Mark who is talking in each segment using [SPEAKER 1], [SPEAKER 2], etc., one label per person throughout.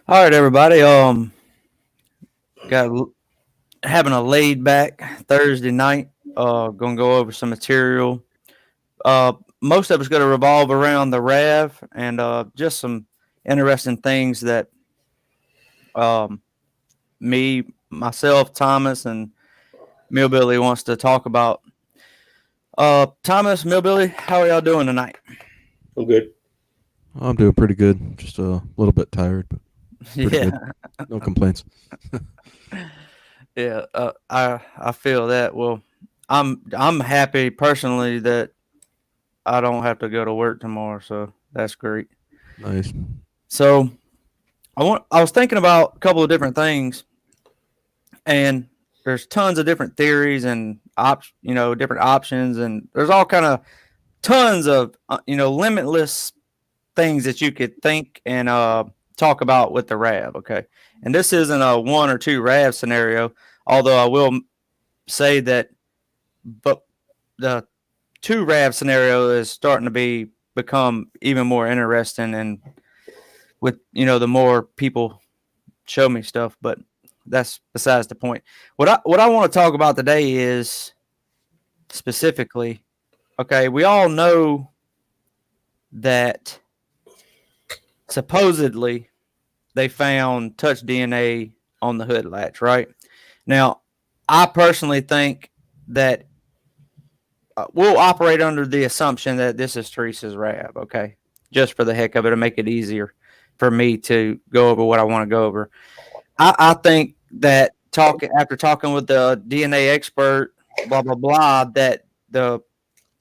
[SPEAKER 1] All right, everybody. Got having a laid back Thursday night. Gonna go over some material. Most of it's going to revolve around the RAV and just some interesting things that um me, myself, Thomas, and Millbilly wants to talk about. Thomas, Millbilly, how are y'all doing tonight?
[SPEAKER 2] I'm good.
[SPEAKER 3] I'm doing pretty good. Just a little bit tired, but pretty good.
[SPEAKER 1] Yeah,
[SPEAKER 3] No complaints.
[SPEAKER 1] yeah. I feel that. Well, I'm happy personally that I don't have to go to work tomorrow, so that's great.
[SPEAKER 3] Nice.
[SPEAKER 1] So I was thinking about a couple of different things, and there's tons of different theories and different options, and there's all kind of tons of limitless things that you could think and talk about with the RAV. Okay, and this isn't a one or two RAV scenario, although I will say that, but the two RAV scenario is starting to become even more interesting, and with the more people show me stuff, but that's besides the point. What I want to talk about today is specifically, okay, we all know that supposedly they found touch DNA on the hood latch, right? Now, I personally think that we'll operate under the assumption that this is Teresa's RAV, okay? Just for the heck of it, to make it easier for me to go over what I want to go over. I think that after talking with the DNA expert, blah blah blah, that the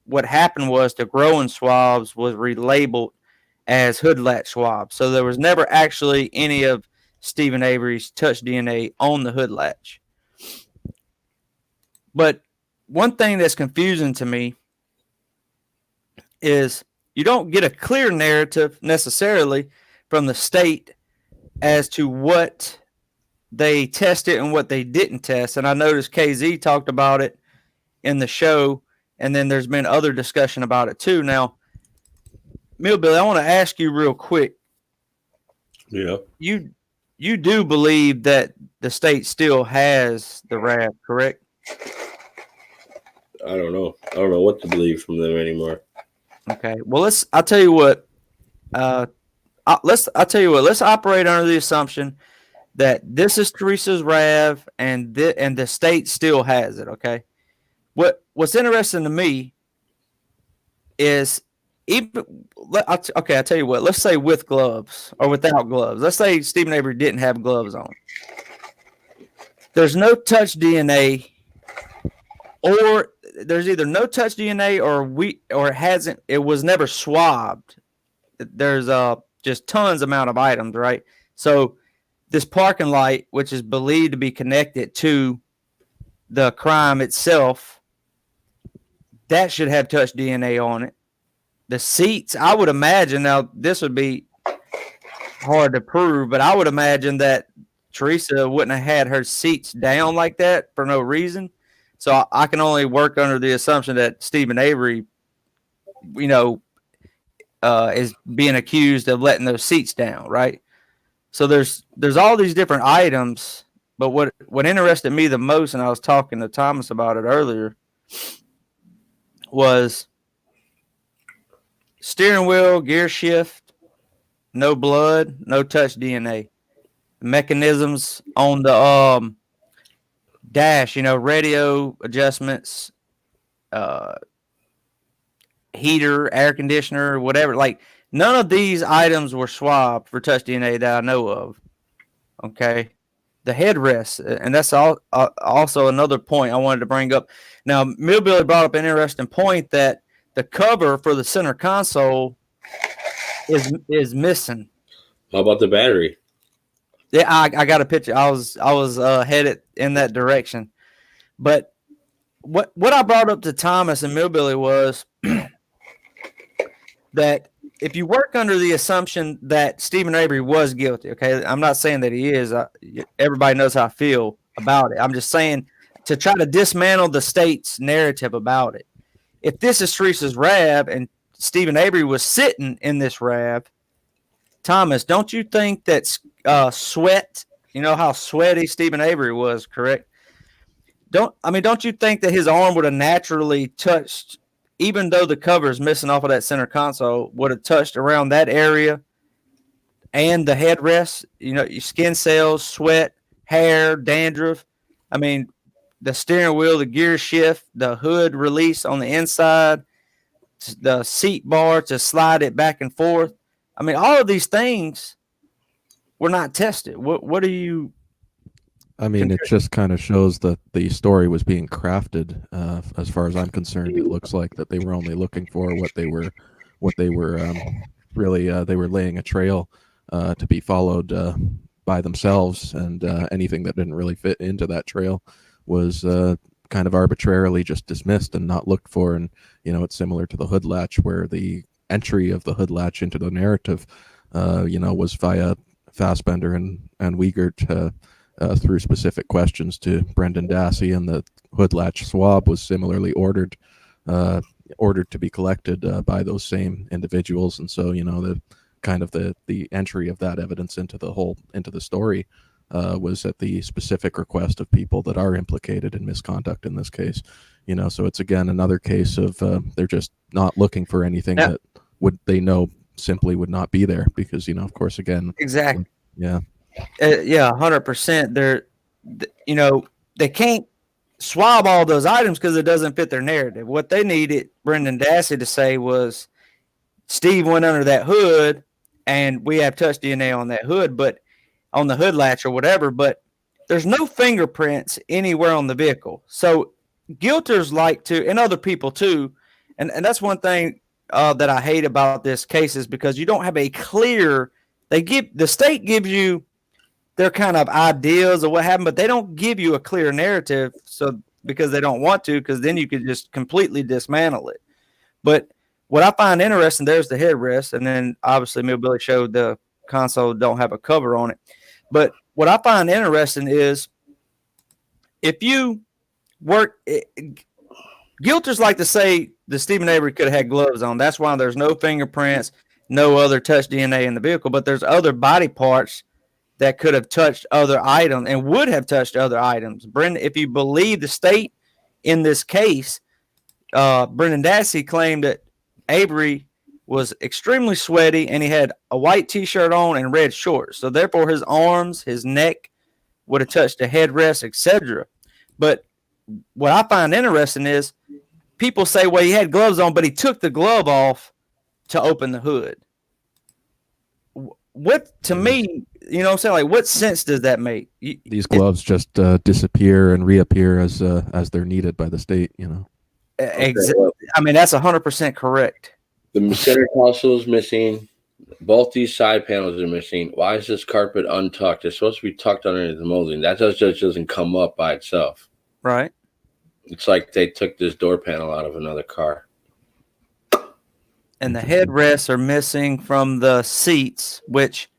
[SPEAKER 1] what happened was the growing swabs was relabeled as hood latch swabs, so there was never actually any of Stephen Avery's touch DNA on the hood latch. But one thing that's confusing to me is you don't get a clear narrative necessarily from the state as to what they tested and what they didn't test. And I noticed KZ talked about it in the show, and then there's been other discussion about it too. Now, Millbilly, I want to ask you real quick.
[SPEAKER 2] Yeah.
[SPEAKER 1] You do believe that the state still has the RAV, correct?
[SPEAKER 2] I don't know. I don't know what to believe from them anymore.
[SPEAKER 1] Okay. Well, I'll tell you what. I'll tell you what. Let's operate under the assumption that this is Teresa's RAV and the state still has it. Okay. What's interesting to me is okay. I'll tell you what. Let's say with gloves or without gloves. Let's say Stephen Avery didn't have gloves on. There's no touch DNA, or there's either no touch DNA or it hasn't. It was never swabbed. There's just tons amount of items, right? So this parking light, which is believed to be connected to the crime itself, that should have touch DNA on it. The seats, I would imagine, now this would be hard to prove, but I would imagine that Teresa wouldn't have had her seats down like that for no reason. So I can only work under the assumption that Stephen Avery, is being accused of letting those seats down, right? So there's all these different items, but what interested me the most, and I was talking to Thomas about it earlier, was steering wheel, gear shift, no blood, no touch DNA. Mechanisms on the dash, radio adjustments, heater, air conditioner, whatever. Like none of these items were swabbed for touch DNA that I know of. Okay, the headrest, and that's also another point I wanted to bring up. Now, Millbilly brought up an interesting point that the cover for the center console is missing.
[SPEAKER 2] How about the battery?
[SPEAKER 1] Yeah, I got a picture. I was headed in that direction, but what I brought up to Thomas and Millbilly was that if you work under the assumption that Stephen Avery was guilty, okay, I'm not saying that he is. Everybody knows how I feel about it. I'm just saying to try to dismantle the state's narrative about it. If this is Teresa's RAV and Stephen Avery was sitting in this RAV, Thomas, don't you think that sweat? You know how sweaty Stephen Avery was, correct? Don't you think that his arm would have naturally touched, even though the cover is missing off of that center console, would have touched around that area and the headrest? You know, your skin cells, sweat, hair, dandruff. I mean, the steering wheel, the gear shift, the hood release on the inside, the seat bar to slide it back and forth. I mean, all of these things were not tested. What do you?
[SPEAKER 3] I mean, it just kind of shows that the story was being crafted. As far as I'm concerned, it looks like that they were only looking for what they were really they were laying a trail to be followed by themselves, and anything that didn't really fit into that trail was kind of arbitrarily just dismissed and not looked for. And it's similar to the hood latch, where the entry of the hood latch into the narrative, was via Fassbender and Wiegert. Through specific questions to Brendan Dassey, and the hood latch swab was similarly ordered to be collected by those same individuals. And so the kind of the entry of that evidence into the story was at the specific request of people that are implicated in misconduct in this case. So it's again another case of they're just not looking for anything that they know simply would not be there, because of course, again,
[SPEAKER 1] Exactly.
[SPEAKER 3] Yeah.
[SPEAKER 1] 100%. They can't swab all those items because it doesn't fit their narrative. What they needed Brendan Dassey to say was, Steve went under that hood, and we have touch DNA on that hood, but on the hood latch or whatever. But there's no fingerprints anywhere on the vehicle. So guilters like to, and other people too, and that's one thing that I hate about this case, is because you don't have a clear. The state gives you their kind of ideas of what happened, but they don't give you a clear narrative. So because they don't want to, because then you could just completely dismantle it. But what I find interesting, there's the headrest, and then obviously Millbilly showed the console don't have a cover on it. But what I find interesting is, if you work, guilters like to say that Stephen Avery could have had gloves on. That's why there's no fingerprints, no other touch DNA in the vehicle, but there's other body parts that could have touched other items and would have touched other items. Brendan, if you believe the state in this case, Brendan Dassey claimed that Avery was extremely sweaty and he had a white T-shirt on and red shorts. So therefore, his arms, his neck would have touched the headrest, etc. But what I find interesting is people say, well, he had gloves on, but he took the glove off to open the hood. What, to me, what I'm saying, like, what sense does that make?
[SPEAKER 3] These gloves just disappear and reappear as they're needed by the state.
[SPEAKER 1] Exactly. I mean, that's 100% correct.
[SPEAKER 2] The center console is missing. Both these side panels are missing. Why is this carpet untucked? It's supposed to be tucked underneath the molding. That just doesn't come up by itself.
[SPEAKER 1] Right.
[SPEAKER 2] It's like they took this door panel out of another car.
[SPEAKER 1] And the headrests are missing from the seats, which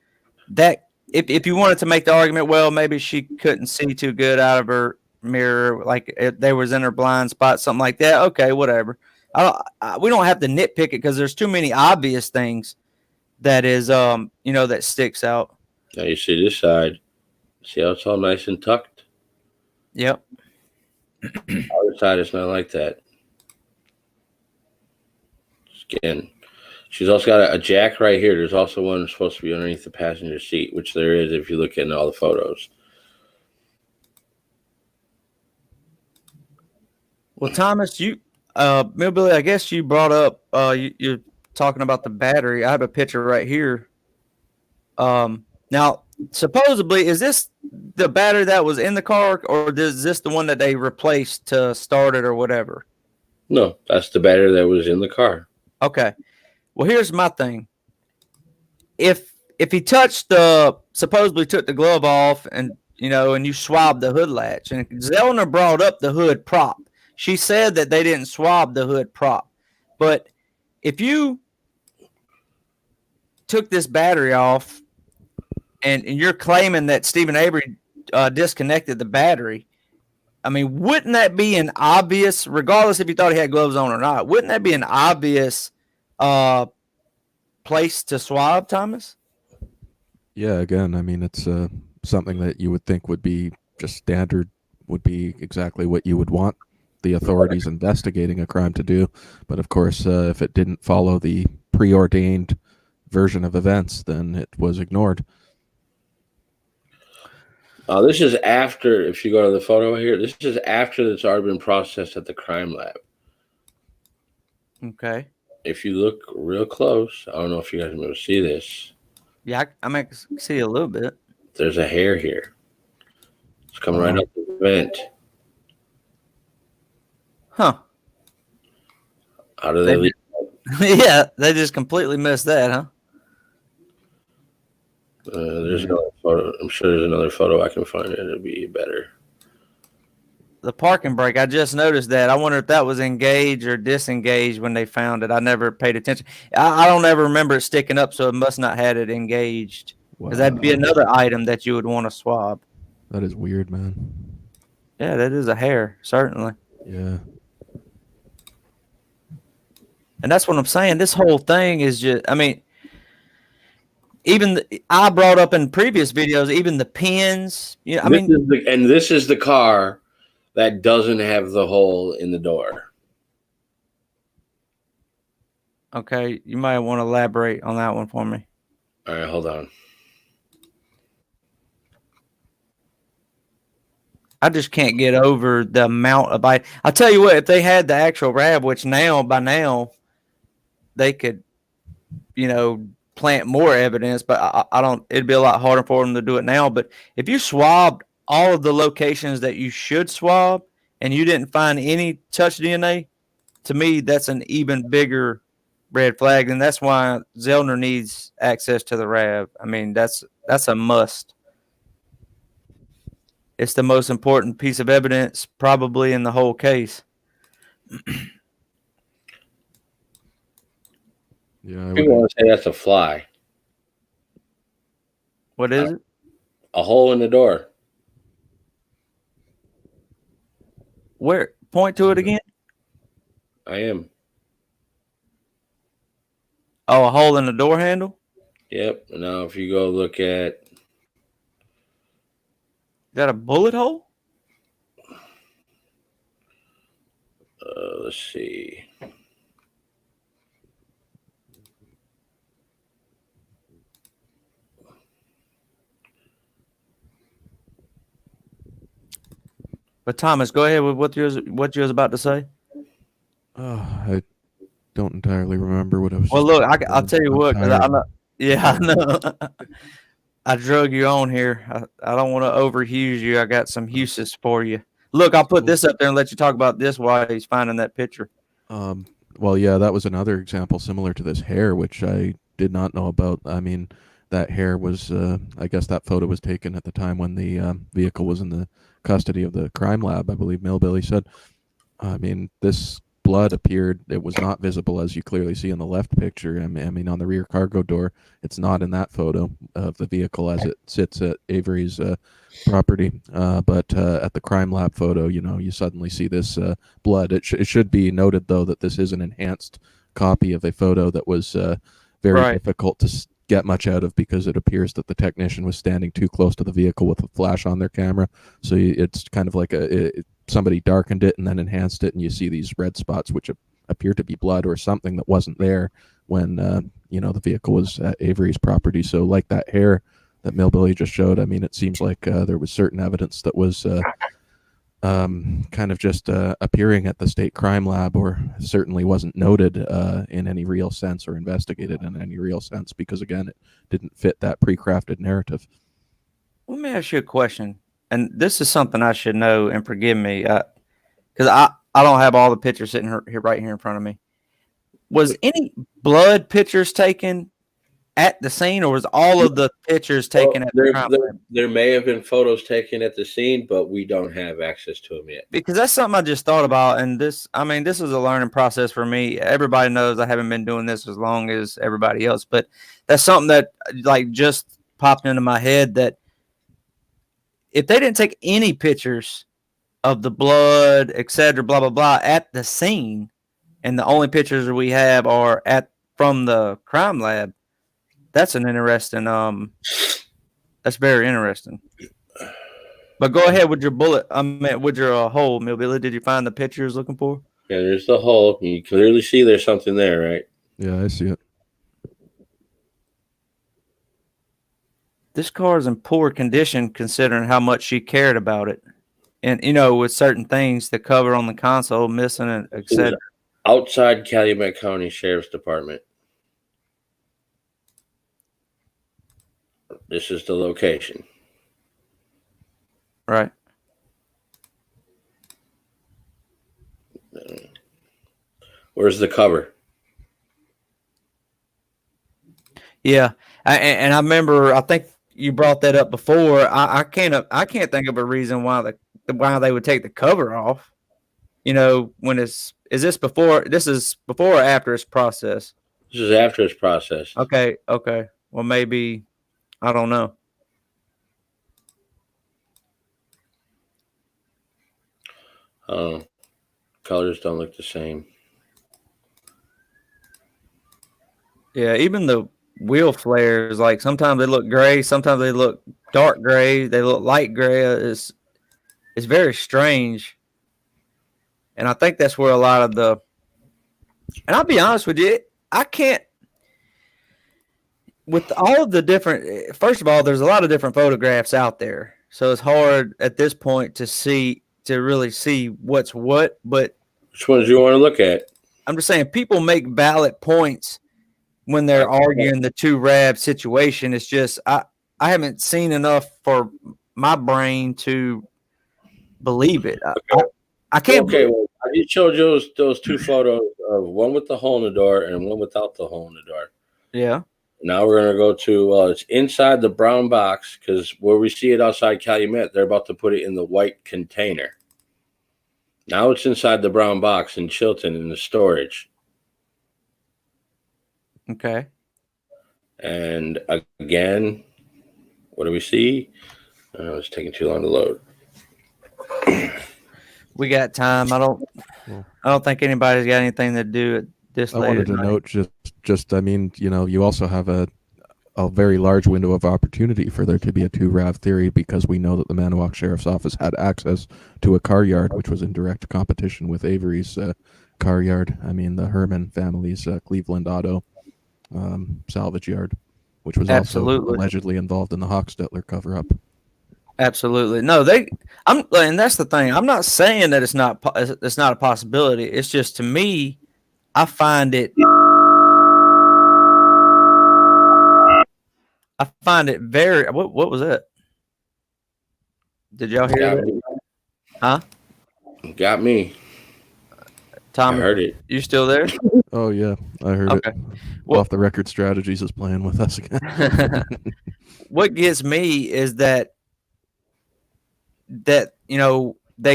[SPEAKER 1] that if you wanted to make the argument, well, maybe she couldn't see too good out of her mirror, like if they was in her blind spot, something like that. Okay, whatever. We don't have to nitpick it because there's too many obvious things that is, that sticks out.
[SPEAKER 2] Now you see this side. See how it's all nice and tucked?
[SPEAKER 1] Yep.
[SPEAKER 2] The other side is not like that. Again, she's also got a jack right here. There's also one supposed to be underneath the passenger seat, which there is if you look at all the photos.
[SPEAKER 1] Well, Thomas, Millbilly, I guess you brought up, you're talking about the battery. I have a picture right here. Now, supposedly, is this the battery that was in the car, or is this the one that they replaced to start it or whatever?
[SPEAKER 2] No, that's the battery that was in the car.
[SPEAKER 1] Okay. Well, here's my thing. If he supposedly took the glove off and you swabbed the hood latch, and Zellner brought up the hood prop. She said that they didn't swab the hood prop. But if you took this battery off and you're claiming that Stephen Avery disconnected the battery, I mean, wouldn't that be an obvious, regardless if you thought he had gloves on or not, wouldn't that be an obvious place to swab, Thomas?
[SPEAKER 3] Yeah, again, I mean, it's something that you would think would be just standard, would be exactly what you would want the authorities investigating a crime to do. But of course, if it didn't follow the preordained version of events, then it was ignored.
[SPEAKER 2] This is after, if you go to the photo here, this is after it's already been processed at the crime lab.
[SPEAKER 1] Okay.
[SPEAKER 2] If you look real close, I don't know if you guys are able to see this.
[SPEAKER 1] Yeah, I might see a little bit.
[SPEAKER 2] There's a hair here. It's coming right
[SPEAKER 3] Wow.
[SPEAKER 2] up the vent.
[SPEAKER 1] Huh.
[SPEAKER 2] How do they leave?
[SPEAKER 1] Yeah, they just completely missed that, huh?
[SPEAKER 2] There's another photo. I'm sure there's another photo I can find. It'll be better.
[SPEAKER 1] The parking brake, I just noticed that. I wonder if that was engaged or disengaged when they found it. I never paid attention. I don't ever remember it sticking up, so it must not had it engaged. Because that'd be another item that you would want to swab.
[SPEAKER 3] That is weird, man.
[SPEAKER 1] Yeah, that is a hair, certainly.
[SPEAKER 3] Yeah.
[SPEAKER 1] And that's what I'm saying. This whole thing is just, I mean, I brought up in previous videos, even the pins. Yeah, I mean,
[SPEAKER 2] this is the car that doesn't have the hole in the door.
[SPEAKER 1] okay, you might want to elaborate on that one for me.
[SPEAKER 2] All right, hold on.
[SPEAKER 1] I just can't get over the amount of bite. I'll tell you what, if they had the actual RAB, which by now, they could, plant more evidence, but I don't, it'd be a lot harder for them to do it now. But if you swabbed all of the locations that you should swab and you didn't find any touch DNA, to me, that's an even bigger red flag. And that's why Zellner needs access to the RAB. I mean, that's a must. It's the most important piece of evidence probably in the whole case.
[SPEAKER 3] Yeah,
[SPEAKER 2] People want to say that's a fly.
[SPEAKER 1] What is it?
[SPEAKER 2] A hole in the door.
[SPEAKER 1] Where? Point to it again.
[SPEAKER 2] I am.
[SPEAKER 1] Oh, a hole in the door handle?
[SPEAKER 2] Yep. Now, if you go look at...
[SPEAKER 1] Is that a bullet hole?
[SPEAKER 2] Let's see.
[SPEAKER 1] But Thomas, go ahead with what you was about to say.
[SPEAKER 3] I don't entirely remember what I was.
[SPEAKER 1] Well, look, I'll tell you what, because I'm not. Yeah, I know. I drug you on here. I don't want to overuse you. I got some uses for you. Look, I'll put this up there and let you talk about this while he's finding that picture.
[SPEAKER 3] Well, yeah, that was another example similar to this hair, which I did not know about. I mean, that hair was, I guess that photo was taken at the time when the vehicle was in the custody of the crime lab, I believe Millbilly said. I mean, this blood appeared, it was not visible, as you clearly see in the left picture. I mean, on the rear cargo door, it's not in that photo of the vehicle as it sits at Avery's property. But at the crime lab photo, you suddenly see this blood. It should be noted, though, that this is an enhanced copy of a photo that was very difficult to get much out of, because it appears that the technician was standing too close to the vehicle with a flash on their camera. So it's kind of like somebody darkened it and then enhanced it, and you see these red spots which appear to be blood or something that wasn't there when the vehicle was at Avery's property. So like that hair that Millbilly just showed, I mean, it seems like there was certain evidence that was kind of just appearing at the state crime lab, or certainly wasn't noted in any real sense or investigated in any real sense, because again, it didn't fit that pre-crafted narrative.
[SPEAKER 1] Let me ask you a question, and this is something I should know, and forgive me, because I don't have all the pictures sitting here right here in front of me. Was any blood pictures taken at the scene, or was all of the pictures taken at the crime lab?
[SPEAKER 2] There may have been photos taken at the scene, but we don't have access to them yet.
[SPEAKER 1] Because that's something I just thought about, and this is a learning process for me. Everybody knows I haven't been doing this as long as everybody else, but that's something that just popped into my head, that if they didn't take any pictures of the blood, etc., blah blah blah, at the scene, and the only pictures we have are from the crime lab, that's an interesting That's very interesting. But go ahead with your bullet. I mean, with your hole, Millbilly. Did you find the picture you was looking for?
[SPEAKER 2] Yeah, there's the hole. You clearly see there's something there, right?
[SPEAKER 3] Yeah, I see it.
[SPEAKER 1] This car is in poor condition considering how much she cared about it. And, with certain things, the cover on the console missing, and etc.
[SPEAKER 2] Outside Calumet County Sheriff's Department. This is the location.
[SPEAKER 1] Right.
[SPEAKER 2] Where's the cover?
[SPEAKER 1] Yeah. And I remember, I think you brought that up before. I can't think of a reason why they would take the cover off. When is this before or after it's processed?
[SPEAKER 2] This is after it's processed.
[SPEAKER 1] Okay. Well, maybe, I don't know.
[SPEAKER 2] Colors don't look the same.
[SPEAKER 1] Yeah, even the wheel flares, like sometimes they look gray, sometimes they look dark gray, they look light gray. It's very strange. And I think that's where a lot of and I'll be honest with you, I can't, with all of the different, first of all, there's a lot of different photographs out there. So it's hard at this point to really see what's what, but
[SPEAKER 2] which ones do you want to look at?
[SPEAKER 1] I'm just saying people make valid points when they're arguing the two RAV situation. It's just I haven't seen enough for my brain to believe it. I can't.
[SPEAKER 2] Okay, well, I just showed you those two photos of one with the hole in the door and one without the hole in the door.
[SPEAKER 1] Yeah.
[SPEAKER 2] Now we're gonna go to it's inside the brown box, because where we see it outside Calumet, they're about to put it in the white container. Now it's inside the brown box in Chilton in the storage.
[SPEAKER 1] Okay.
[SPEAKER 2] And again, what do we see? It's taking too long to load.
[SPEAKER 1] We got time. I don't think anybody's got anything to do at this late.
[SPEAKER 3] I wanted to note just I mean, you also have a very large window of opportunity for there to be a 2 RAV theory, because we know that the Manna Walk Sheriff's Office had access to a car yard, which was in direct competition with Avery's car yard. I mean, the Herman family's Cleveland Auto salvage yard, which was also allegedly involved in the Hochstetler cover-up.
[SPEAKER 1] Absolutely. No, and that's the thing. I'm not saying that it's not a possibility. It's just, to me, I find it very. What was that? Did y'all hear that? Huh?
[SPEAKER 2] Got me.
[SPEAKER 1] Tom,
[SPEAKER 2] I heard it.
[SPEAKER 1] You still there?
[SPEAKER 3] Oh yeah, I heard it. Well, Off the Record Strategies is playing with us again.
[SPEAKER 1] What gets me is that they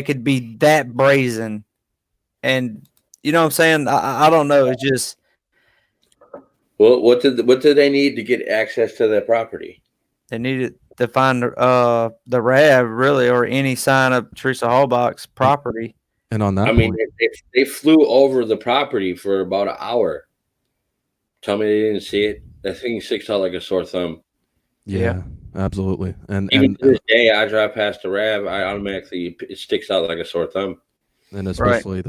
[SPEAKER 1] could be that brazen, and what I'm saying, I don't know. It's just,
[SPEAKER 2] well, what did they need to get access to their property?
[SPEAKER 1] They needed to find the RAV, really, or any sign of Teresa Hallbach's property.
[SPEAKER 3] And on that,
[SPEAKER 2] I mean, they flew over the property for about an hour. Tell me they didn't see it. That thing sticks out like a sore thumb.
[SPEAKER 3] Yeah, absolutely. And
[SPEAKER 2] even to this day, I drive past the RAV, I automatically, it sticks out like a sore thumb.
[SPEAKER 3] And especially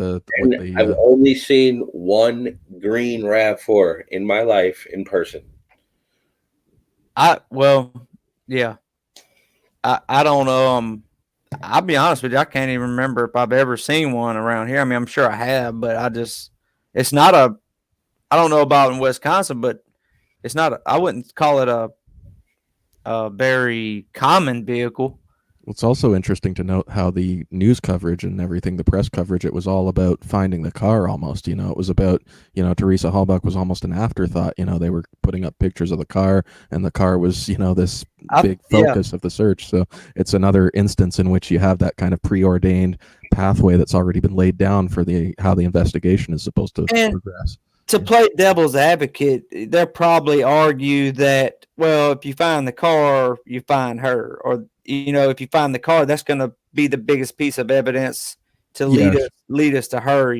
[SPEAKER 2] I've only seen one green RAV4 in my life in person.
[SPEAKER 1] I don't know. I'll be honest with you, I can't even remember if I've ever seen one around here. I mean, I'm sure I have, but I don't know about in Wisconsin, but I wouldn't call it a very common vehicle.
[SPEAKER 3] It's also interesting to note how the news coverage and everything, the press coverage, it was all about finding the car almost. It was about, Teresa Hallbach was almost an afterthought. They were putting up pictures of the car, and the car was, this big focus of the search. So it's another instance in which you have that kind of preordained pathway that's already been laid down for how the investigation is supposed to progress.
[SPEAKER 1] To play devil's advocate, they'll probably argue that, well, if you find the car, you find her, or if you find the car, that's going to be the biggest piece of evidence to lead us to her.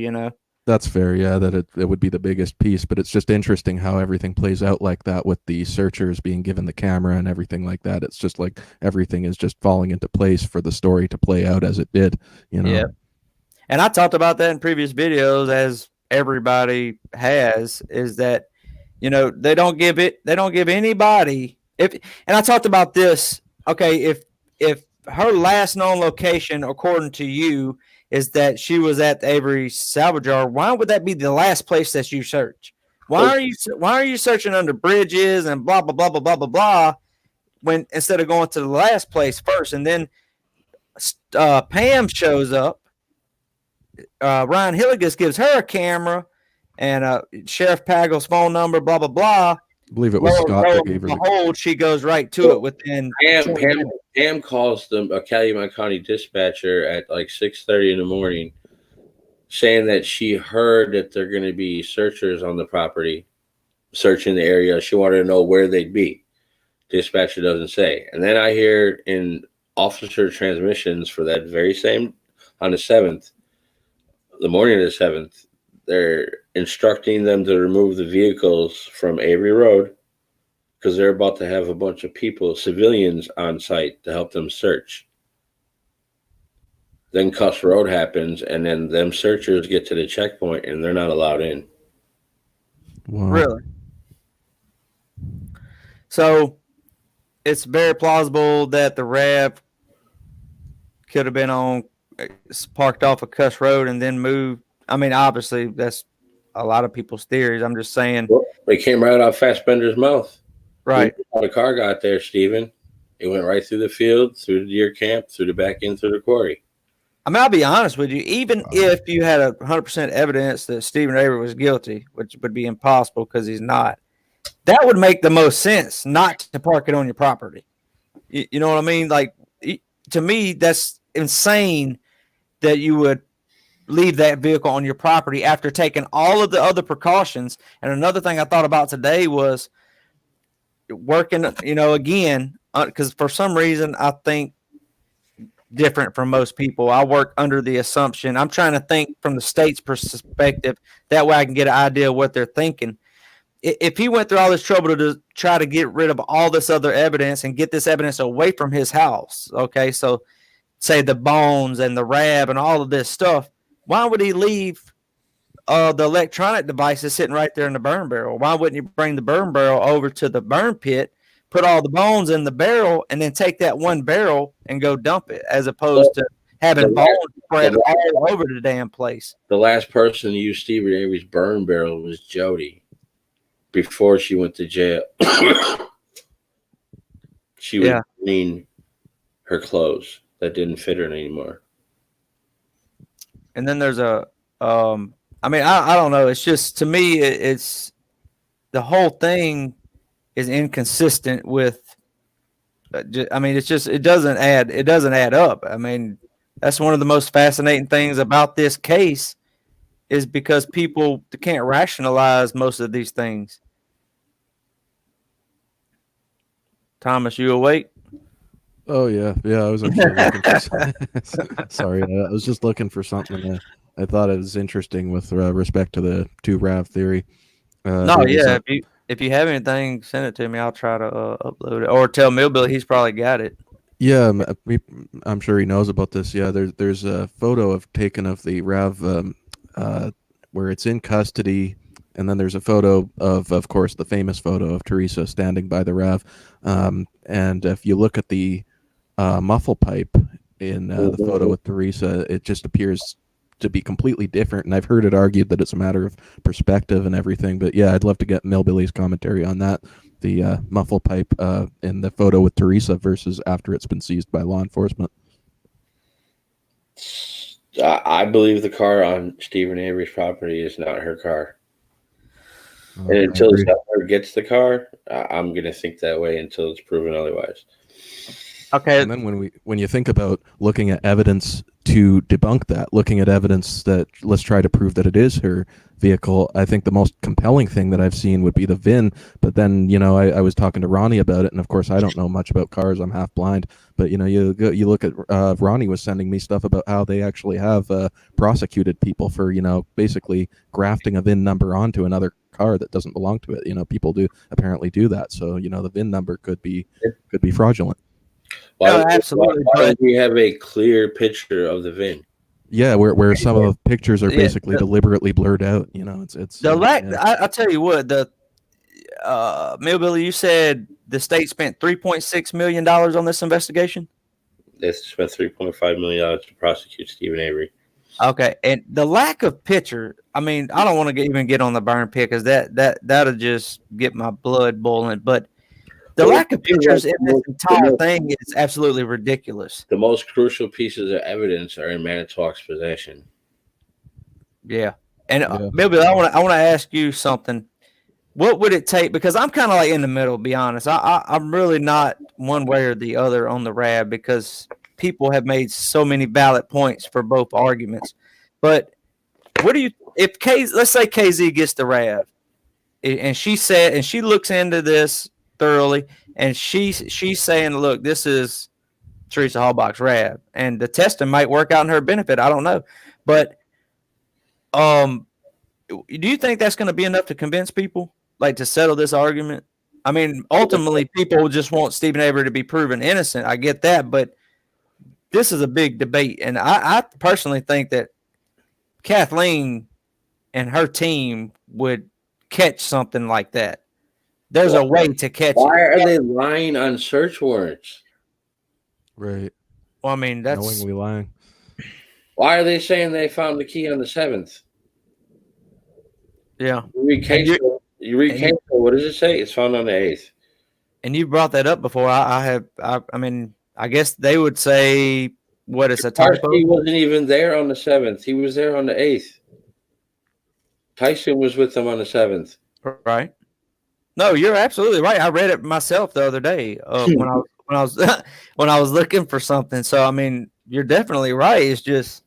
[SPEAKER 3] That's fair, yeah, that it would be the biggest piece, but it's just interesting how everything plays out like that with the searchers being given the camera and everything like that. It's just like everything is just falling into place for the story to play out as it did, you know.
[SPEAKER 1] Yeah. And I talked about that in previous videos, as everybody has, is that, they don't give anybody, and I talked about this. Okay, if her last known location, according to you, is that she was at the Avery salvage yard, why would that be the last place that you search? Why are you searching under bridges and blah blah blah blah blah blah blah, when instead of going to the last place first? And then Pam shows up. Ryan Hilligus gives her a camera and Sheriff Pagel's phone number, blah blah blah.
[SPEAKER 3] I believe it was Scott that gave her the
[SPEAKER 1] hold. She goes right to it within.
[SPEAKER 2] Pam calls the Calumet County dispatcher at like 6:30 in the morning, saying that she heard that there are going to be searchers on the property, searching the area. She wanted to know where they'd be. Dispatcher doesn't say. And then I hear in officer transmissions for that very same, on the 7th, the morning of the 7th, they're instructing them to remove the vehicles from Avery Road because they're about to have a bunch of people, civilians, on site to help them search. Then Cuss Road happens, and then them searchers get to the checkpoint, and they're not allowed in.
[SPEAKER 3] Wow.
[SPEAKER 1] Really? So it's very plausible that the RAV could have been parked off of Cuss Road and then moved. I mean, obviously, that's a lot of people's theories. I'm just saying.
[SPEAKER 2] Well, they came right out Fassbender's mouth.
[SPEAKER 1] Right.
[SPEAKER 2] How the car got there, Stephen. It went right through the field, through the deer camp, through the back end, through the quarry.
[SPEAKER 1] I mean, I'll be honest with you. Even if you had 100% evidence that Stephen Avery was guilty, which would be impossible because he's not, that would make the most sense not to park it on your property. You know what I mean? Like, to me, that's insane that you would leave that vehicle on your property after taking all of the other precautions. And another thing I thought about today was working, again, because for some reason I think different from most people. I work under the assumption, I'm trying to think from the state's perspective. That way I can get an idea of what they're thinking. If he went through all this trouble to try to get rid of all this other evidence and get this evidence away from his house, okay, so say the bones and the RAB and all of this stuff, why would he leave the electronic devices sitting right there in the burn barrel? Why wouldn't you bring the burn barrel over to the burn pit, put all the bones in the barrel, and then take that one barrel and go dump it, as opposed to having bones spread all over the damn place?
[SPEAKER 2] The last person to use Stephen Avery's burn barrel was Jody before she went to jail. She was cleaning her clothes that didn't fit her anymore.
[SPEAKER 1] And then there's I don't know. It's just, to me, it's the whole thing is inconsistent with. It's just, it doesn't add up. I mean, that's one of the most fascinating things about this case, is because people can't rationalize most of these things. Thomas, you awake?
[SPEAKER 3] Oh yeah. I was actually looking for sorry, I was just looking for something. I thought it was interesting with respect to the 2 RAV theory.
[SPEAKER 1] If you have anything, send it to me. I'll try to upload it, or tell Millbilly, he's probably got it.
[SPEAKER 3] Yeah, I'm sure he knows about this. Yeah, there's a photo taken of the RAV where it's in custody, and then there's a photo of course, the famous photo of Teresa standing by the RAV. And if you look at the Muffle Pipe in the photo with Teresa, it just appears to be completely different. And I've heard it argued that it's a matter of perspective and everything. But yeah, I'd love to get Millbilly's commentary on that. The Muffle Pipe in the photo with Teresa versus after it's been seized by law enforcement.
[SPEAKER 2] I believe the car on Stephen Avery's property is not her car. And until her gets the car, I'm going to think that way until it's proven otherwise.
[SPEAKER 1] Okay.
[SPEAKER 3] And then when you think about looking at evidence to debunk that, looking at evidence that let's try to prove that it is her vehicle. I think the most compelling thing that I've seen would be the VIN. But then, I was talking to Ronnie about it, and of course I don't know much about cars. I'm half blind. But you look at Ronnie was sending me stuff about how they actually have prosecuted people for basically grafting a VIN number onto another car that doesn't belong to it. People do apparently do that. So the VIN number could be fraudulent.
[SPEAKER 1] No, absolutely.
[SPEAKER 2] Why don't we have a clear picture of the VIN?
[SPEAKER 3] Yeah, where some of the pictures are basically deliberately blurred out. It's
[SPEAKER 1] the lack. Yeah. I'll tell you what, Millbilly, you said the state spent $3.6 million on this investigation.
[SPEAKER 2] They spent $3.5 million to prosecute Stephen Avery.
[SPEAKER 1] Okay, and the lack of picture. I mean, I don't want to even get on the burn pit because that'll just get my blood boiling. But the lack of pictures in this entire thing is absolutely ridiculous.
[SPEAKER 2] The most crucial pieces of evidence are in Manitowoc's possession.
[SPEAKER 1] Yeah, and Millbilly, I want to ask you something. What would it take? Because I'm kind of like in the middle, to be honest. I'm really not one way or the other on the RAV because people have made so many valid points for both arguments. But what do you, if let's say KZ gets the RAV, and she looks into this thoroughly, and she's saying, look, this is Teresa Halbach's RAV, and the testing might work out in her benefit. I don't know, but do you think that's going to be enough to convince people, like, to settle this argument? I mean, ultimately, people just want Stephen Avery to be proven innocent. I get that, but this is a big debate, and I personally think that Kathleen and her team would catch something like that. There's a way to catch it.
[SPEAKER 2] Why are they lying on search warrants?
[SPEAKER 3] Right.
[SPEAKER 1] Well, I mean, that's
[SPEAKER 3] knowingly lying.
[SPEAKER 2] Why are they saying they found the key on the 7th?
[SPEAKER 1] Yeah.
[SPEAKER 2] You read Castle, what does it say? It's found on the 8th.
[SPEAKER 1] And you brought that up before. I mean, I guess they would say, what is a typo?
[SPEAKER 2] He wasn't even there on the 7th. He was there on the 8th. Tyson was with them on the 7th.
[SPEAKER 1] Right. No, you're absolutely right. I read it myself the other day when I was looking for something. So I mean, you're definitely right. It's just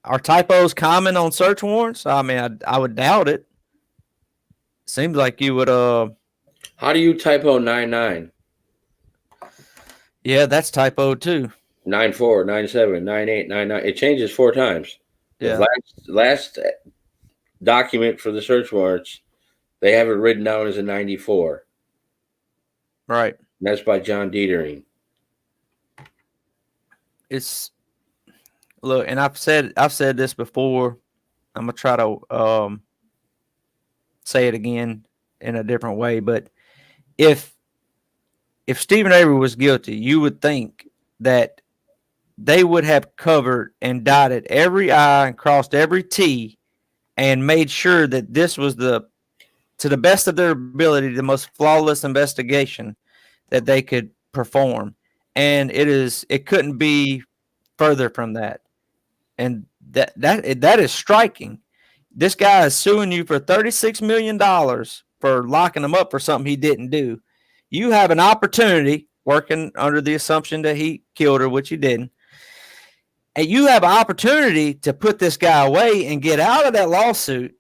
[SPEAKER 1] are typos common on search warrants? I mean, I would doubt it. Seems like you would.
[SPEAKER 2] How do you typo 99?
[SPEAKER 1] Yeah, that's typo too.
[SPEAKER 2] 94, 97, 98, 99. It changes 4 times.
[SPEAKER 1] Yeah.
[SPEAKER 2] The last document for the search warrants, they have it written down as a 94.
[SPEAKER 1] Right.
[SPEAKER 2] And that's by John Dietering.
[SPEAKER 1] Look, and I've said this before. I'm gonna try to say it again in a different way. But if Stephen Avery was guilty, you would think that they would have covered and dotted every I and crossed every T and made sure that this was to the best of their ability, the most flawless investigation that they could perform. And it couldn't be further from that. And that is striking. This guy is suing you for $36 million for locking him up for something he didn't do. You have an opportunity, working under the assumption that he killed her, which he didn't. And you have an opportunity to put this guy away and get out of that lawsuit.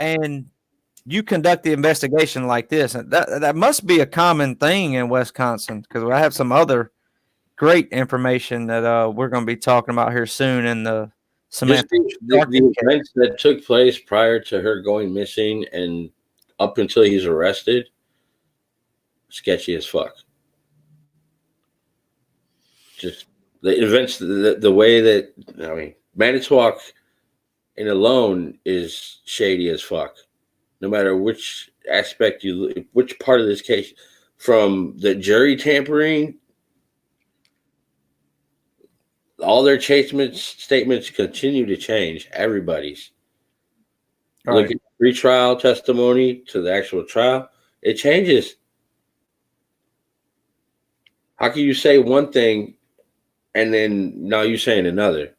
[SPEAKER 1] And you conduct the investigation like this. And that must be a common thing in Wisconsin, because I have some other great information that we're going to be talking about here soon in the Samantha.
[SPEAKER 2] The events that took place prior to her going missing and up until he's arrested, sketchy as fuck. Just the events, the way that, I mean, Manitowoc in alone is shady as fuck. No matter which aspect which part of this case, from the jury tampering, all their statements continue to change. Everybody's.
[SPEAKER 1] Right.
[SPEAKER 2] Look at pre-trial testimony to the actual trial. It changes. How can you say one thing and then now you're saying another?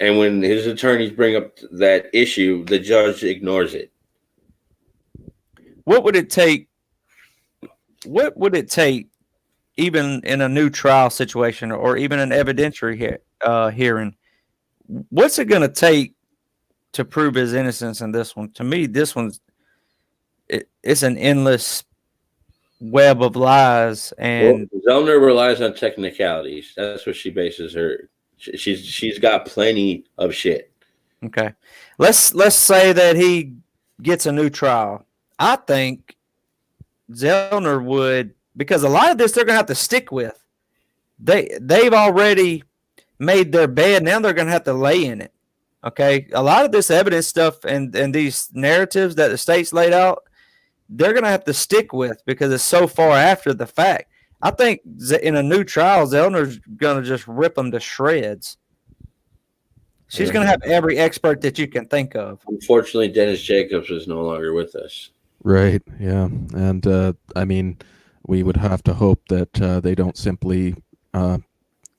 [SPEAKER 2] And when his attorneys bring up that issue, the judge ignores it. What would it take
[SPEAKER 1] even in a new trial situation or even an evidentiary hearing, what's it going to take to prove his innocence in this one? To me, this one's it's an endless web of lies, and
[SPEAKER 2] Zellner relies on technicalities. That's what she bases her. She's got plenty of shit.
[SPEAKER 1] okay, let's say that he gets a new trial. I think Zellner would, because a lot of this they're going to have to stick with. They've already made their bed. Now they're going to have to lay in it. Okay, a lot of this evidence stuff and these narratives that the state's laid out, they're going to have to stick with because it's so far after the fact. I think in a new trial, Zellner's going to just rip them to shreds. She's going to have every expert that you can think of.
[SPEAKER 2] Unfortunately, Dennis Jacobs is no longer with us.
[SPEAKER 3] Right. Yeah. And I mean, we would have to hope that they don't simply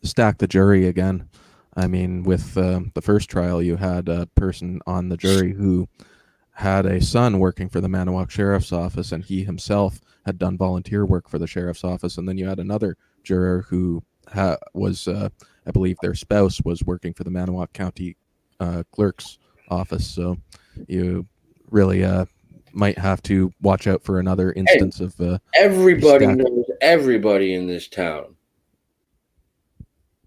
[SPEAKER 3] stack the jury again. I mean, with the first trial, you had a person on the jury who had a son working for the Manna Walk Sheriff's Office, and he himself had done volunteer work for the Sheriff's Office. And then you had another juror who was, I believe, their spouse was working for the Manna Walk County Clerk's Office. So you really might have to watch out for another instance of
[SPEAKER 2] everybody knows everybody in this town.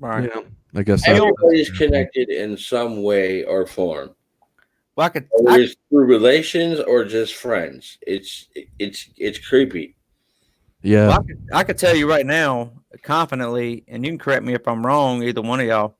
[SPEAKER 1] Right.
[SPEAKER 3] Yeah, I guess
[SPEAKER 2] everybody's connected in some way or form.
[SPEAKER 1] Well,
[SPEAKER 2] Whether it's through relations or just friends. It's creepy.
[SPEAKER 3] Yeah.
[SPEAKER 1] Well, I could tell you right now, confidently, and you can correct me if I'm wrong, either one of y'all.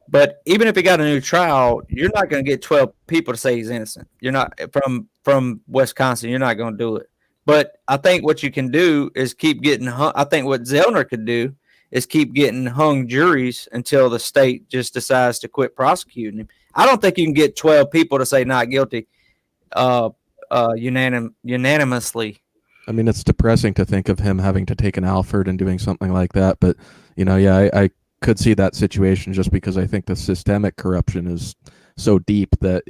[SPEAKER 1] But even if he got a new trial, you're not going to get 12 people to say he's innocent. You're not from Wisconsin. You're not going to do it. But I think what you can do is keep getting hung. I think what Zellner could do is keep getting hung juries until the state just decides to quit prosecuting him. I don't think you can get 12 people to say not guilty unanimously.
[SPEAKER 3] I mean, it's depressing to think of him having to take an Alford and doing something like that. But, I could see that situation just because I think the systemic corruption is so deep that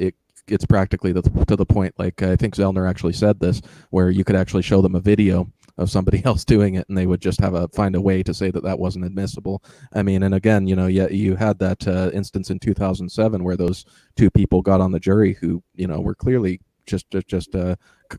[SPEAKER 3] it's practically to the point. Like, I think Zellner actually said this, where you could actually show them a video of somebody else doing it, and they would just find a way to say that wasn't admissible. I mean, and again, you had that instance in 2007 where those two people got on the jury who, were clearly just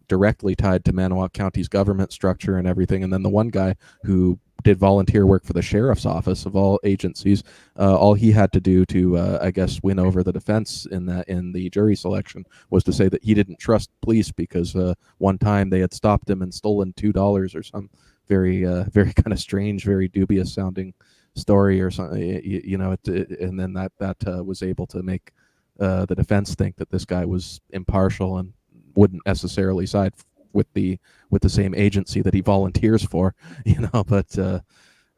[SPEAKER 3] directly tied to Manna Walk County's government structure and everything. And then the one guy who did volunteer work for the sheriff's office of all agencies, all he had to do to, I guess, win over the defense in the jury selection was to say that he didn't trust police because one time they had stopped him and stolen $2 or some very kind of strange, very dubious sounding story or something, and then that was able to make the defense think that this guy was impartial and wouldn't necessarily side with the same agency that he volunteers for, But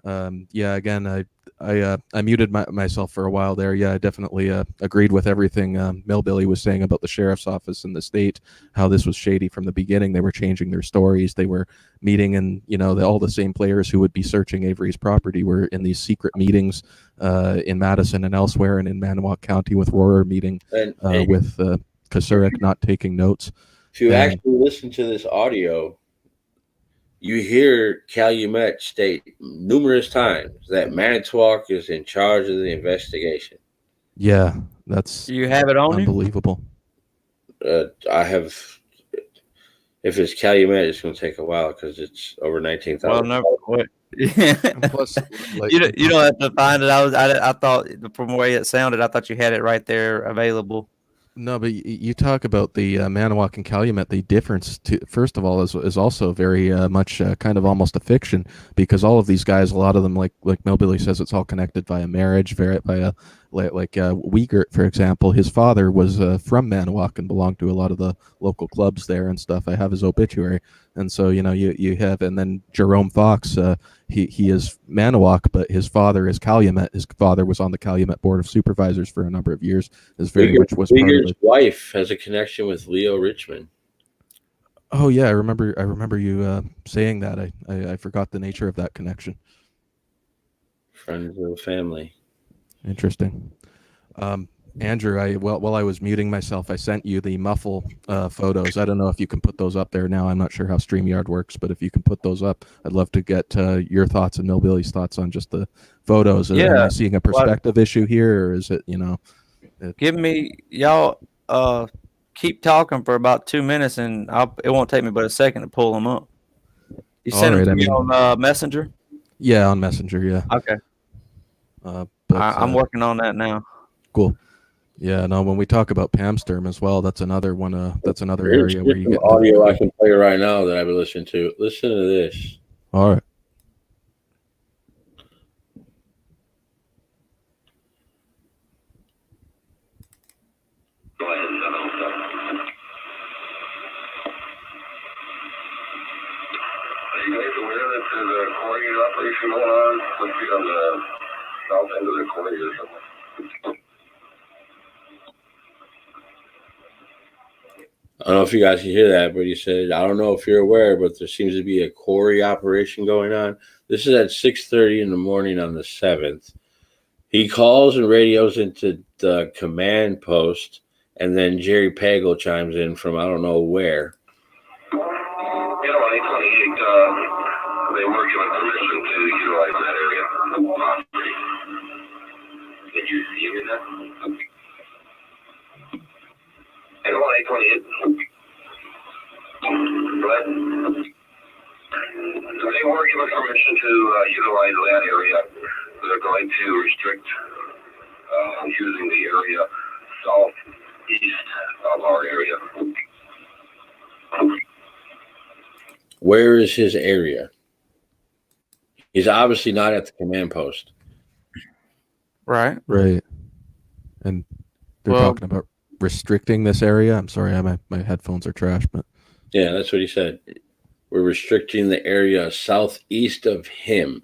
[SPEAKER 3] again, I muted myself for a while there. Yeah, I definitely agreed with everything Millbilly was saying about the sheriff's office in the state, how this was shady from the beginning. They were changing their stories. They were meeting, and all the same players who would be searching Avery's property were in these secret meetings in Madison and elsewhere, and in Manna Walk County with Rohrer meeting with Kasurik not taking notes.
[SPEAKER 2] If you actually listen to this audio, you hear Calumet state numerous times that Manitowoc is in charge of the investigation.
[SPEAKER 3] Yeah, that's
[SPEAKER 1] you have it on
[SPEAKER 3] unbelievable.
[SPEAKER 2] I have. If it's Calumet, it's going to take a while because it's over 19,000.
[SPEAKER 1] Well, no, plus, you don't have to find it. I thought from the way it sounded, I thought you had it right there available.
[SPEAKER 3] No, but you talk about the Manna Walk and Calumet. The difference, first of all, is also very much kind of almost a fiction, because all of these guys, a lot of them, like Millbilly says, it's all connected via marriage, via like Wiegert, for example. His father was from Manna Walk and belonged to a lot of the local clubs there and stuff. I have his obituary, and so you have, and then Jerome Fox, he is Manna Walk, but his father is Calumet. His father was on the Calumet Board of Supervisors for a number of years.
[SPEAKER 2] Wiegert's wife has a connection with Leo Richmond.
[SPEAKER 3] Oh yeah, I remember you saying that. I forgot the nature of that connection.
[SPEAKER 2] Friends of the family.
[SPEAKER 3] Interesting. Andrew, while I was muting myself, I sent you the Muffle photos. I don't know if you can put those up there now. I'm not sure how StreamYard works, but if you can put those up, I'd love to get your thoughts and Millbilly's thoughts on just the photos. Am
[SPEAKER 1] Yeah.
[SPEAKER 3] I seeing a perspective issue here, or is it,
[SPEAKER 1] Give me y'all. Keep talking for about 2 minutes, and it won't take me but a second to pull them up. You sent them to me on Messenger?
[SPEAKER 3] Yeah, on Messenger, yeah.
[SPEAKER 1] Okay. I'm working on that now.
[SPEAKER 3] Cool. Yeah, no, when we talk about Pamsterm as well, that's another one. That's another area where you get
[SPEAKER 2] audio I can play right now that I've been listening to. Listen to this.
[SPEAKER 3] All right.
[SPEAKER 4] Go ahead, 707. Are you guys aware that there's a quarry operation going on? Must be on the south end of the quarry or something.
[SPEAKER 2] I don't know if you guys can hear that, but he said, I don't know if you're aware, but there seems to be a quarry operation going on. This is at 6:30 in the morning on the 7th. He calls and radios into the command post, and then Jerry Pagel chimes in from I don't know where.
[SPEAKER 4] You know, 828, they were given permission to utilize that area. Did you see any of that? Hello, 828. Go ahead. They were given permission to utilize that area. They're going to restrict using the area southeast of our area.
[SPEAKER 2] Where is his area? He's obviously not at the command post.
[SPEAKER 1] Right.
[SPEAKER 3] Right. And they're talking about restricting this area. I'm sorry, my headphones are trash, but
[SPEAKER 2] yeah, that's what he said. We're restricting the area southeast of him.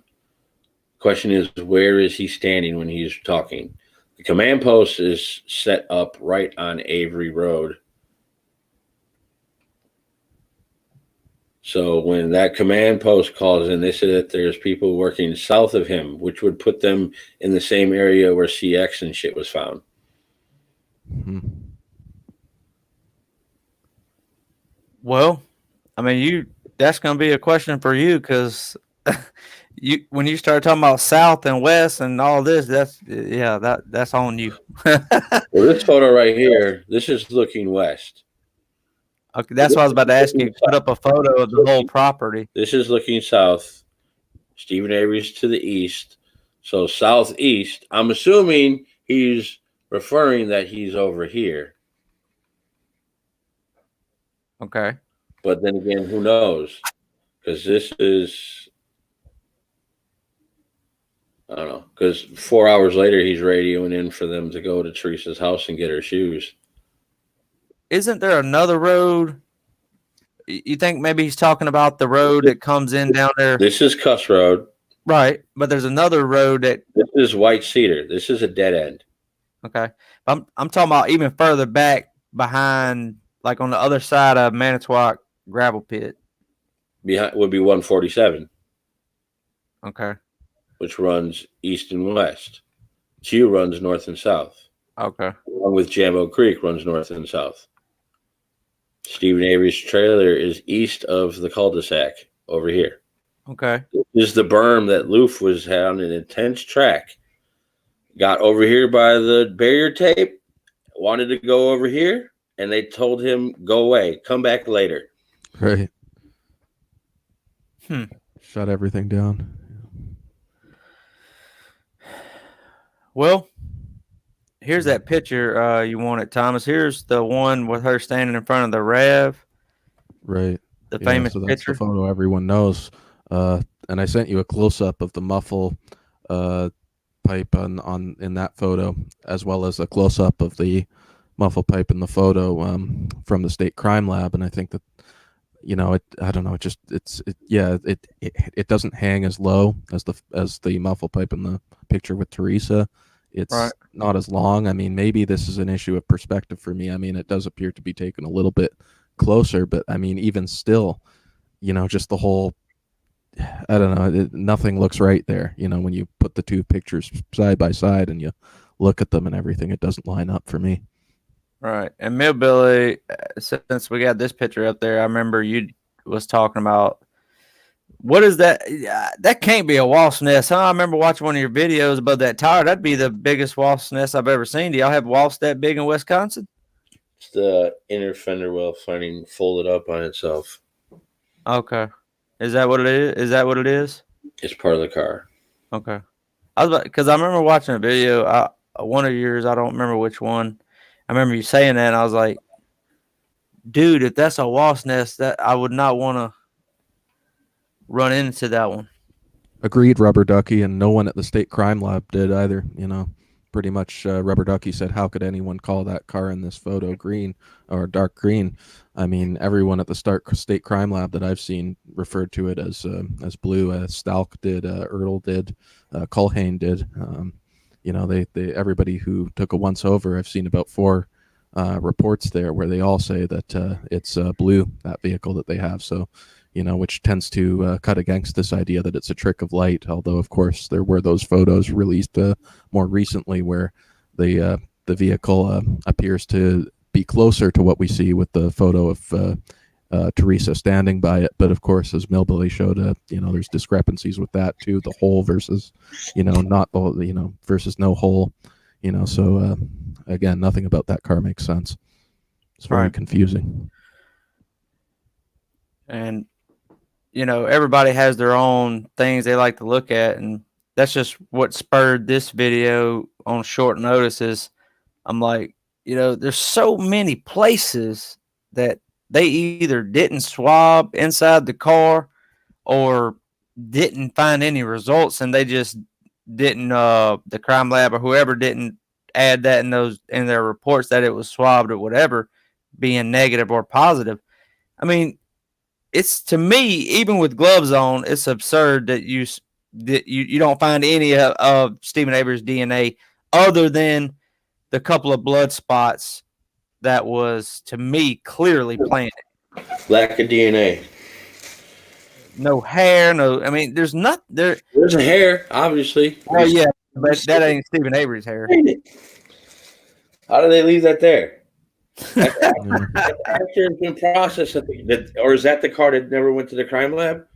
[SPEAKER 2] Question is, where is he standing when he's talking? The command post is set up right on Avery Road. So when that command post calls in, they say that there's people working south of him, which would put them in the same area where CX and shit was found.
[SPEAKER 1] Well, I mean, that's going to be a question for you, because when you start talking about south and west and all this, that's on you.
[SPEAKER 2] Well, this photo right here, this is looking west.
[SPEAKER 1] Okay, that's what I was about to ask you. Put up a photo of the whole property.
[SPEAKER 2] This is looking south. Stephen Avery's to the east. So southeast, I'm assuming he's referring that he's over here.
[SPEAKER 1] Okay.
[SPEAKER 2] But then again, who knows? Because this is, I don't know, because 4 hours later, he's radioing in for them to go to Teresa's house and get her shoes.
[SPEAKER 1] Isn't there another road? You think maybe he's talking about the road that comes in down there?
[SPEAKER 2] This is Cuss Road.
[SPEAKER 1] Right, but there's another road that...
[SPEAKER 2] This is White Cedar. This is a dead end.
[SPEAKER 1] Okay. I'm talking about even further back behind, like on the other side of Manitowoc gravel pit.
[SPEAKER 2] Behind would be 147.
[SPEAKER 1] Okay.
[SPEAKER 2] Which runs east and west. Q runs north and south.
[SPEAKER 1] Okay.
[SPEAKER 2] Along with Jambo Creek runs north and south. Stephen Avery's trailer is east of the cul-de-sac over here.
[SPEAKER 1] Okay.
[SPEAKER 2] This is the berm that Loof was had on an intense track. Got over here by the barrier tape, wanted to go over here, and they told him, go away, come back later.
[SPEAKER 3] Right. Shut everything down.
[SPEAKER 1] Well, here's that picture you wanted, Thomas. Here's the one with her standing in front of the RAV.
[SPEAKER 3] Right.
[SPEAKER 1] The famous
[SPEAKER 3] so that's
[SPEAKER 1] picture.
[SPEAKER 3] the photo everyone knows. And I sent you a close-up of the Muffle Pipe in that photo, as well as a close-up of the Muffle Pipe in the photo from the State Crime Lab. And I think that, I don't know, it doesn't hang as low as the Muffle Pipe in the picture with Teresa. It's not as long. I mean, maybe this is an issue of perspective for me. I mean, it does appear to be taken a little bit closer, but I mean, even still, just the whole, I don't know, nothing looks right there. When you put the two pictures side by side and you look at them and everything, it doesn't line up for me.
[SPEAKER 1] Right. And Millbilly, since we got this picture up there, I remember you was talking about, what is that? That can't be a wasp nest, huh? I remember watching one of your videos about that tower. That'd be the biggest wasp nest I've ever seen. Do y'all have wasps that big in Wisconsin?
[SPEAKER 2] It's the inner fender well finding folded up on itself.
[SPEAKER 1] Okay. Is that what it is? Is that what it is?
[SPEAKER 2] It's part of the car.
[SPEAKER 1] Okay. I was because I remember watching a video, one of yours, I don't remember which one. I remember you saying that, and I was like, dude, if that's a wasp nest, that I would not want to run into that one.
[SPEAKER 3] Agreed, Rubber Ducky, and no one at the state crime lab did either. Pretty much Rubber Ducky said, how could anyone call that car in this photo green or dark green? I mean, everyone at the state crime lab that I've seen referred to it as blue, as Stalk did, Ertl did, Culhane did. They everybody who took a once over, I've seen about 4 reports there where they all say that it's blue, that vehicle that they have. So, which tends to cut against this idea that it's a trick of light. Although, of course, there were those photos released more recently where the vehicle appears to be closer to what we see with the photo of Teresa standing by it. But of course, as Millbilly showed, there's discrepancies with that too. The hole versus, not the, versus no hole. So again, nothing about that car makes sense. It's very confusing.
[SPEAKER 1] And everybody has their own things they like to look at, and that's just what spurred this video on short notice. I'm like, there's so many places that they either didn't swab inside the car or didn't find any results, and they just didn't, the crime lab or whoever didn't add that in their reports that it was swabbed or whatever, being negative or positive. I mean, it's, to me, even with gloves on, it's absurd that you don't find any of Stephen Avery's DNA other than the couple of blood spots that was, to me, clearly planted.
[SPEAKER 2] Lack of DNA.
[SPEAKER 1] No hair, I mean, there's not there.
[SPEAKER 2] There's a hair, obviously.
[SPEAKER 1] Oh yeah, but that ain't Stephen Avery's hair.
[SPEAKER 2] How do they leave that there? After it's been processed, or is that the car that never went to the crime lab?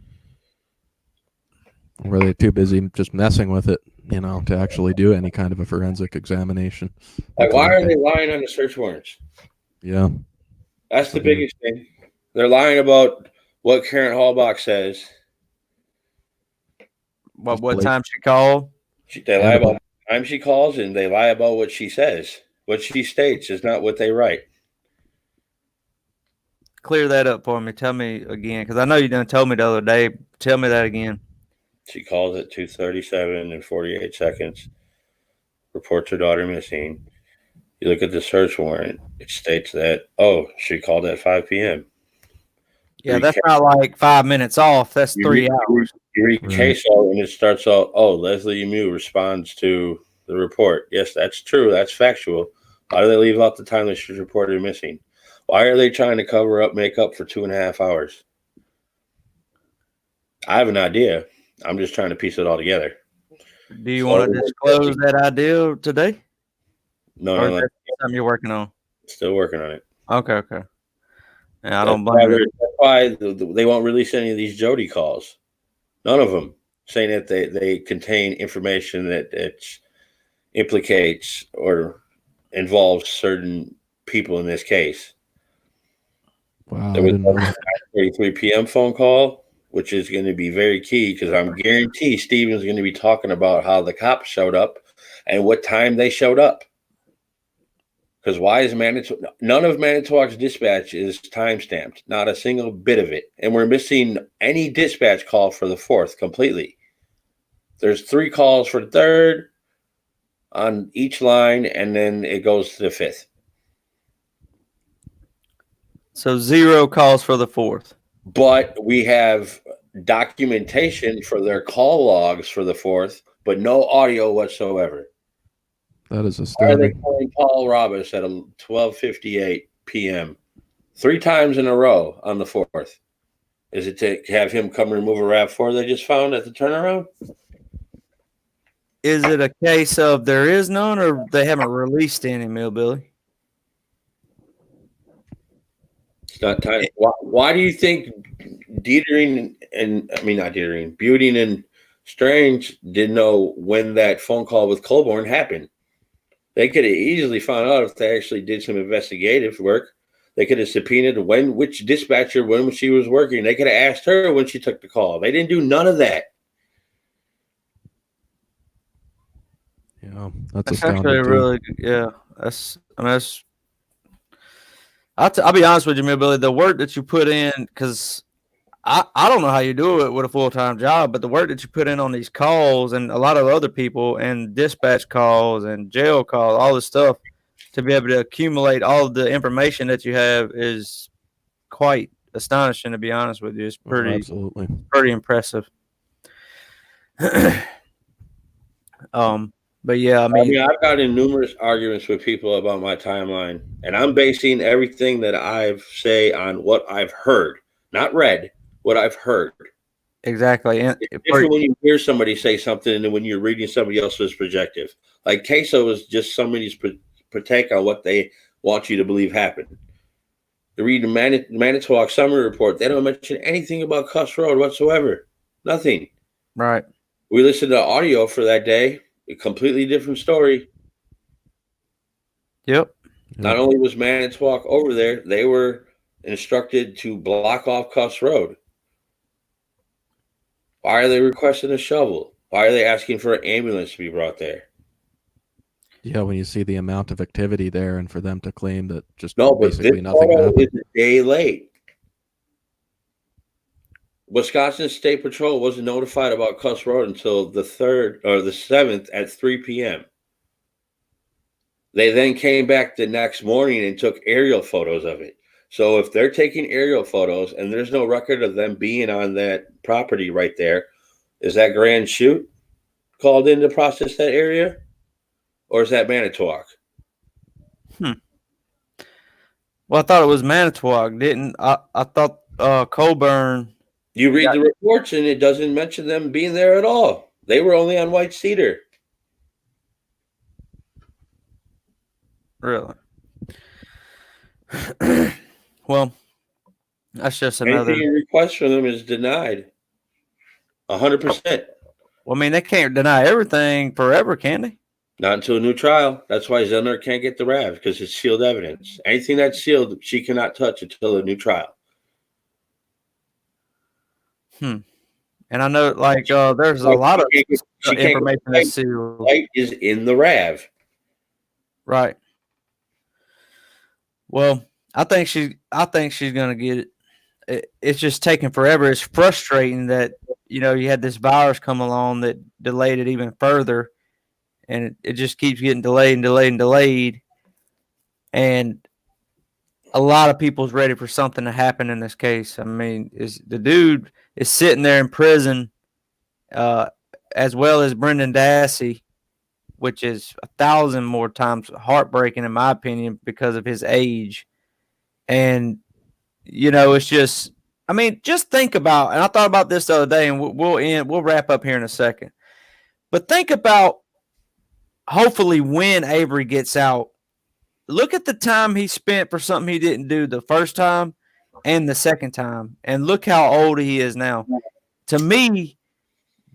[SPEAKER 3] Were they too busy just messing with it, to actually do any kind of a forensic examination?
[SPEAKER 2] Like, why are they lying on the search warrants?
[SPEAKER 3] Yeah.
[SPEAKER 2] That's the biggest thing. They're lying about what Karen Hallbach says.
[SPEAKER 1] What time she called?
[SPEAKER 2] They lie about the time she calls, and they lie about what she says. What she states is not what they write.
[SPEAKER 1] Clear that up for me. Tell me again, because I know you done told me the other day. Tell me that again.
[SPEAKER 2] She calls at 2:37 and 48 seconds. Reports her daughter missing. You look at the search warrant. It states that, she called at 5 p.m.
[SPEAKER 1] Yeah, that's not like 5 minutes off. That's 3 hours.
[SPEAKER 2] You read case law, and it starts out, Leslie Mew responds to the report. Yes, that's true. That's factual. Why do they leave out the time that she's reported missing? Why are they trying to cover up, make up for 2.5 hours? I have an idea. I'm just trying to piece it all together.
[SPEAKER 1] Do you want to disclose that idea today?
[SPEAKER 2] No,
[SPEAKER 1] or is that something you're working on?
[SPEAKER 2] Still working on it.
[SPEAKER 1] Okay. And I don't blame you.
[SPEAKER 2] That's why they won't release any of these Jody calls. None of them, saying that they contain information that implicates or involves certain people in this case.
[SPEAKER 3] Wow.
[SPEAKER 2] There was a 9:33 p.m. phone call, which is going to be very key because I'm guaranteed Steven's going to be talking about how the cops showed up and what time they showed up. Because why is none of Manitowoc's dispatch is time-stamped, not a single bit of it. And we're missing any dispatch call for the 4th completely. There's 3 calls for the 3rd on each line, and then it goes to the 5th.
[SPEAKER 1] So 0 calls for the 4th.
[SPEAKER 2] But we have documentation for their call logs for the 4th, but no audio whatsoever.
[SPEAKER 3] That is
[SPEAKER 2] Why are they
[SPEAKER 3] astounding.
[SPEAKER 2] calling Paul Roberts at 12:58 p.m. 3 times in a row on the 4th? Is it to have him come remove a RAV4 they just found at the turnaround?
[SPEAKER 1] is it a case of there is none, or they haven't released any, Millbilly?
[SPEAKER 2] It's not time. Why do you think Buting and Strange didn't know when that phone call with Colborn happened? They could have easily found out if they actually did some investigative work. They could have subpoenaed which dispatcher, when she was working. They could have asked her when she took the call. They didn't do none of that.
[SPEAKER 3] Yeah, that's
[SPEAKER 1] That's actually
[SPEAKER 3] astounding too.
[SPEAKER 1] really, yeah. I'll be honest with you, Millbilly. The work that you put in, because I don't know how you do it with a full-time job, but the work that you put in on these calls and a lot of other people and dispatch calls and jail calls, all this stuff, to be able to accumulate all of the information that you have is quite astonishing, to be honest with you. It's
[SPEAKER 3] Oh, absolutely.
[SPEAKER 1] pretty impressive. But yeah, I mean,
[SPEAKER 2] I've got in numerous arguments with people about my timeline, and I'm basing everything that I've say on what I've heard, not read, what I've heard.
[SPEAKER 1] exactly. And
[SPEAKER 2] it's different when you hear somebody say something and then when you're reading somebody else's perspective. Like Queso is just somebody's take on what they want you to believe happened. You read the Manitowoc summary report, they don't mention anything about Cuss Road whatsoever. Nothing.
[SPEAKER 1] Right.
[SPEAKER 2] We listened to audio for that day. A completely different story.
[SPEAKER 1] Yep.
[SPEAKER 2] Not only was Manitowoc over there, they were instructed to block off Cuss Road. Why are they requesting a shovel? Why are they asking for an ambulance to be brought there?
[SPEAKER 3] Yeah, when you see the amount of activity there, and for them to claim that just
[SPEAKER 2] but
[SPEAKER 3] basically
[SPEAKER 2] this
[SPEAKER 3] nothing
[SPEAKER 2] photo
[SPEAKER 3] happened.
[SPEAKER 2] is a day late. Wisconsin State Patrol wasn't notified about Cuss Road until the 3rd or the 7th at 3 p.m. They then came back the next morning and took aerial photos of it. So if they're taking aerial photos and there's no record of them being on that property right there, is that Grand Chute called in to process that area? Or is that Manitowoc?
[SPEAKER 1] Well, I thought it was Manitowoc, I thought Colburn.
[SPEAKER 2] You read the reports and it doesn't mention them being there at all. They were only on White Cedar.
[SPEAKER 1] Really? Well, that's just another.
[SPEAKER 2] Anything you request from them is denied. 100%.
[SPEAKER 1] Well, I mean, they can't deny everything forever, can they?
[SPEAKER 2] Not until a new trial. That's why Zellner can't get the RAV, because it's sealed evidence. Anything that's sealed, she cannot touch until a new trial.
[SPEAKER 1] And I know, like, there's a lot of information that's sealed.
[SPEAKER 2] Light is in the RAV.
[SPEAKER 1] Right. Well, I think she's gonna get it. It's just taking forever. It's frustrating that you had this virus come along that delayed it even further, and it just keeps getting delayed and delayed and delayed. And a lot of people's ready for something to happen in this case. I mean, the dude is sitting there in prison, as well as Brendan Dassey, which is 1,000 more times heartbreaking in my opinion because of his age. And, it's just, I mean, just think about, and I thought about this the other day, and we'll wrap up here in a second. But think about, hopefully when Avery gets out, look at the time he spent for something he didn't do the first time and the second time, and look how old he is now. To me,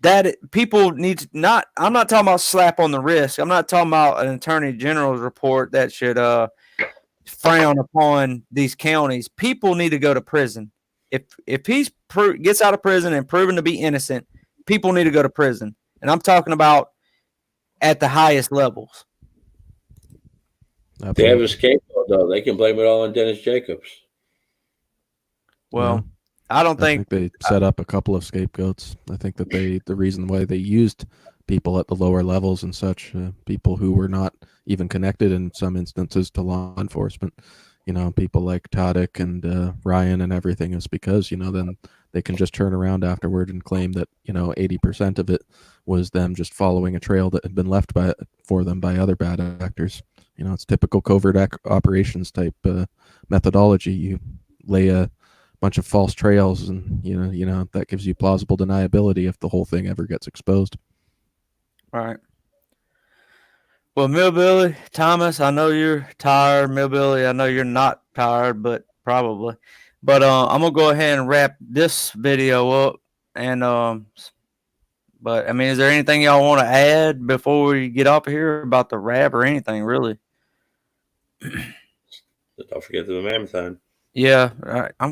[SPEAKER 1] that people need to not. I'm not talking about slap on the wrist. I'm not talking about an attorney general's report that should frown upon these counties. People need to go to prison. If he gets out of prison and proven to be innocent, people need to go to prison. And I'm talking about at the highest levels.
[SPEAKER 2] They have a scapegoat, though. They can blame it all on Dennis Jacobs.
[SPEAKER 1] Well, I think
[SPEAKER 3] they set up a couple of scapegoats. I think that the reason why they used people at the lower levels and such, people who were not even connected in some instances to law enforcement, people like Tadic and Ryan and everything, is because, then they can just turn around afterward and claim that, 80% of it was them just following a trail that had been left for them by other bad actors. It's typical covert operations type methodology. You lay a bunch of false trails, and that gives you plausible deniability if the whole thing ever gets exposed.
[SPEAKER 1] Right. Well, Millbilly, Thomas, I know you're tired. Millbilly, I know you're not tired, but probably. But I'm gonna go ahead and wrap this video up. And but I mean, is there anything y'all want to add before we get off of here about the rap or anything really?
[SPEAKER 2] Don't forget the marathon.
[SPEAKER 1] Yeah,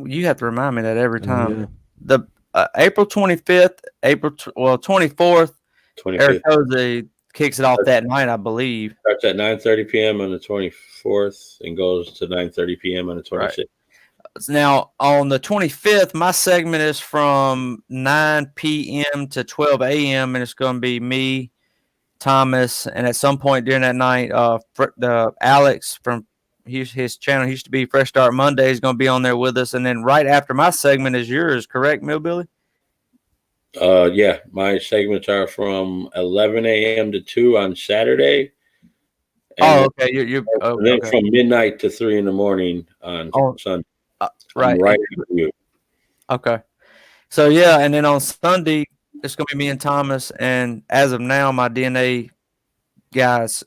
[SPEAKER 1] you have to remind me that every time.
[SPEAKER 3] Yeah.
[SPEAKER 1] The April 25th, 24th,
[SPEAKER 2] 25th.
[SPEAKER 1] Ericoza kicks it off that night, I believe.
[SPEAKER 2] Starts at 9:30 p.m. on the 24th and goes to 9:30 p.m. on the 26th.
[SPEAKER 1] Right. Now, on the 25th, my segment is from 9 p.m. to 12 a.m., and it's going to be me, Thomas, and at some point during that night, the Alex from his channel, he used to be Fresh Start Monday, is going to be on there with us. And then right after my segment is yours, correct, Millbilly?
[SPEAKER 2] Yeah, my segments are from 11 a.m. to 2 on Saturday.
[SPEAKER 1] And okay. You're
[SPEAKER 2] then
[SPEAKER 1] okay.
[SPEAKER 2] from midnight to 3 in the morning on Sunday.
[SPEAKER 1] Right.
[SPEAKER 2] After you.
[SPEAKER 1] Okay. So, yeah, and then on Sunday, it's going to be me and Thomas. And as of now, my DNA guys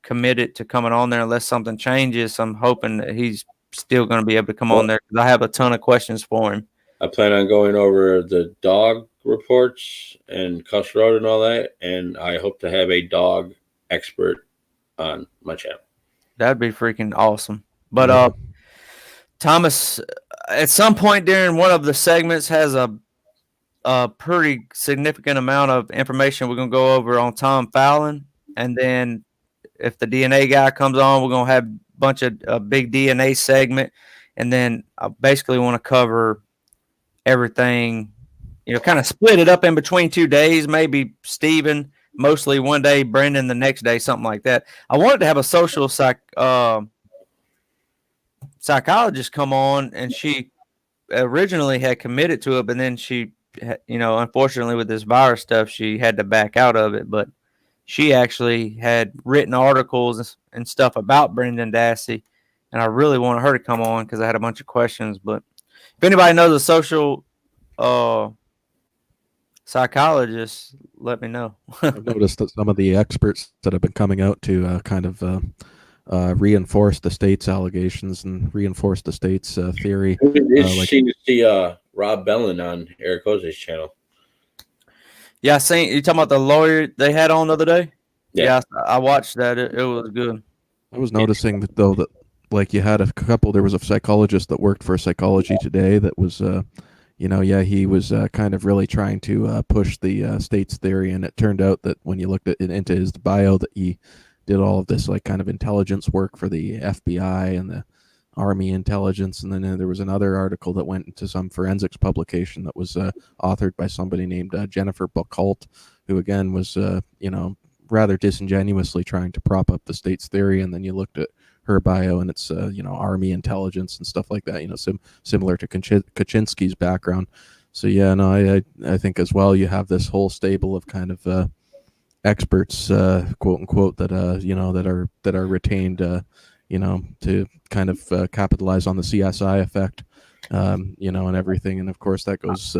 [SPEAKER 1] committed to coming on there unless something changes. I'm hoping that he's still going to be able to come on there because I have a ton of questions for him.
[SPEAKER 2] I plan on going over the dog reports and Cuss Road and all that, and I hope to have a dog expert on my channel.
[SPEAKER 1] That'd be freaking awesome. But Thomas, at some point during one of the segments, has a pretty significant amount of information we're going to go over on Tom Fallon. And then if the DNA guy comes on, we're going to have a bunch of a big DNA segment. And then I basically want to cover everything, kind of split it up in between 2 days, maybe Steven mostly one day, Brendan the next day, something like that. I wanted to have a social psychologist come on, and she originally had committed to it, but then she, unfortunately with this virus stuff, she had to back out of it. But she actually had written articles and stuff about Brendan Dassey, and I really wanted her to come on because I had a bunch of questions. But if anybody knows a social psychologist, let me know.
[SPEAKER 3] I've noticed that some of the experts that have been coming out to kind of reinforce the state's allegations and reinforce the state's theory.
[SPEAKER 2] She see Rob Bellin on Eric Jose's channel.
[SPEAKER 1] Yeah, I seen you talking about the lawyer they had on the other day.
[SPEAKER 2] Yeah,
[SPEAKER 1] I watched that. It was good.
[SPEAKER 3] I was noticing that though that like you had a couple. There was a psychologist that worked for Psychology Today that was, he was kind of really trying to push the state's theory, and it turned out that when you looked into his bio that he did all of this like kind of intelligence work for the FBI and the Army intelligence, and then there was another article that went into some forensics publication that was authored by somebody named Jennifer Buchholz, who again was rather disingenuously trying to prop up the state's theory. And then you looked at her bio, and it's Army intelligence and stuff like that, similar to Kaczynski's background. So yeah, no, I think as well you have this whole stable of kind of experts, quote unquote, that that are retained to kind of capitalize on the CSI effect, and everything. And of course that goes,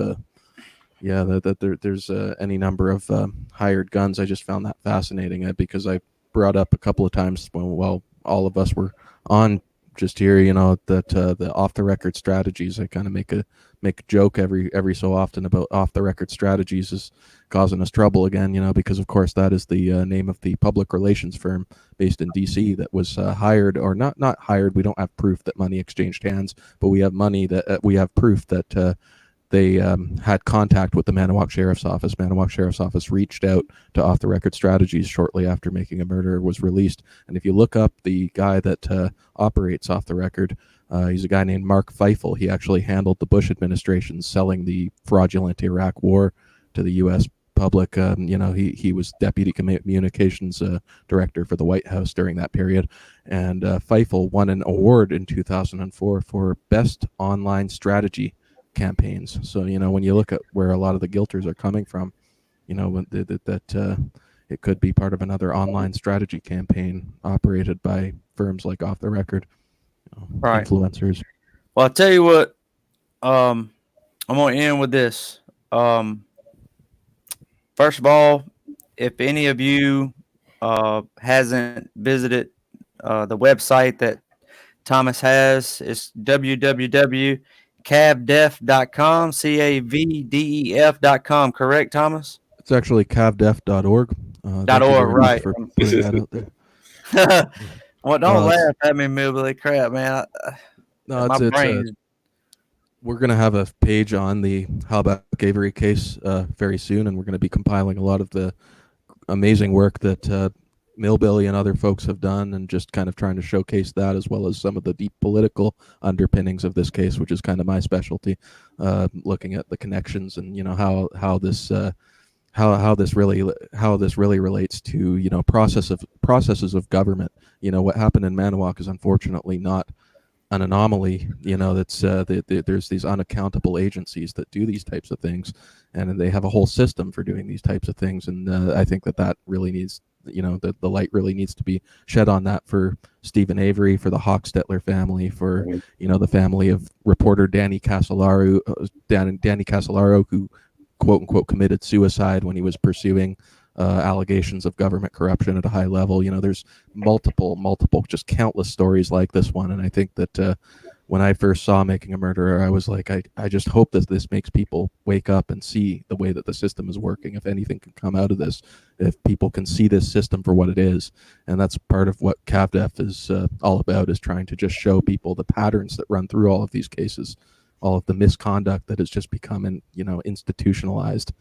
[SPEAKER 3] there's any number of hired guns. I just found that fascinating because I brought up a couple of times while all of us were on just here, that the off the record strategies. I kind of make a joke every so often about off the record strategies is causing us trouble again, because of course that is the name of the public relations firm based in DC that was hired, or not hired. We don't have proof that money exchanged hands, but we have we have proof that they had contact with the Manna Walk Sheriff's Office. Manna Walk Sheriff's Office reached out to Off the Record Strategies shortly after Making a Murderer was released. And if you look up the guy that operates Off the Record, he's a guy named Mark Feifel. He actually handled the Bush administration selling the fraudulent Iraq war to the U.S. public. He was deputy communications director for the White House during that period. And Feifel won an award in 2004 for Best Online Strategy campaigns. So when you look at where a lot of the guilters are coming from, that it could be part of another online strategy campaign operated by firms like Off the Record,
[SPEAKER 1] right,
[SPEAKER 3] influencers.
[SPEAKER 1] Well, I'll tell you what, I'm gonna end with this. First of all, if any of you hasn't visited the website that Thomas has, it's www.cavdef.com, CAVDEF.com. Correct, Thomas?
[SPEAKER 3] It's actually cavdef.org. Thank you
[SPEAKER 1] .org,
[SPEAKER 3] very
[SPEAKER 1] right.
[SPEAKER 3] much for putting that out there.
[SPEAKER 1] Well, don't
[SPEAKER 3] It's-
[SPEAKER 1] laugh at me, Millbilly crap, man.
[SPEAKER 3] No,
[SPEAKER 1] My
[SPEAKER 3] it's
[SPEAKER 1] brain.
[SPEAKER 3] we're going to have a page on the Halbach Avery case very soon, and we're going to be compiling a lot of the amazing work that Millbilly and other folks have done, and just kind of trying to showcase that, as well as some of the deep political underpinnings of this case, which is kind of my specialty, looking at the connections and how this really relates to processes of government. What happened in Manna Walk is unfortunately not an anomaly. That's there's these unaccountable agencies that do these types of things, and they have a whole system for doing these types of things. And I think that really needs, the light really needs to be shed on that for Stephen Avery, for the Hochstetler family, for the family of reporter Danny Casolaro, who quote unquote committed suicide when he was pursuing allegations of government corruption at a high level. There's multiple, just countless stories like this one. And I think that when I first saw Making a Murderer, I was like, I just hope that this makes people wake up and see the way that the system is working. If anything can come out of this, if people can see this system for what it is. And that's part of what CavDef is all about, is trying to just show people the patterns that run through all of these cases, all of the misconduct that has just become, institutionalized.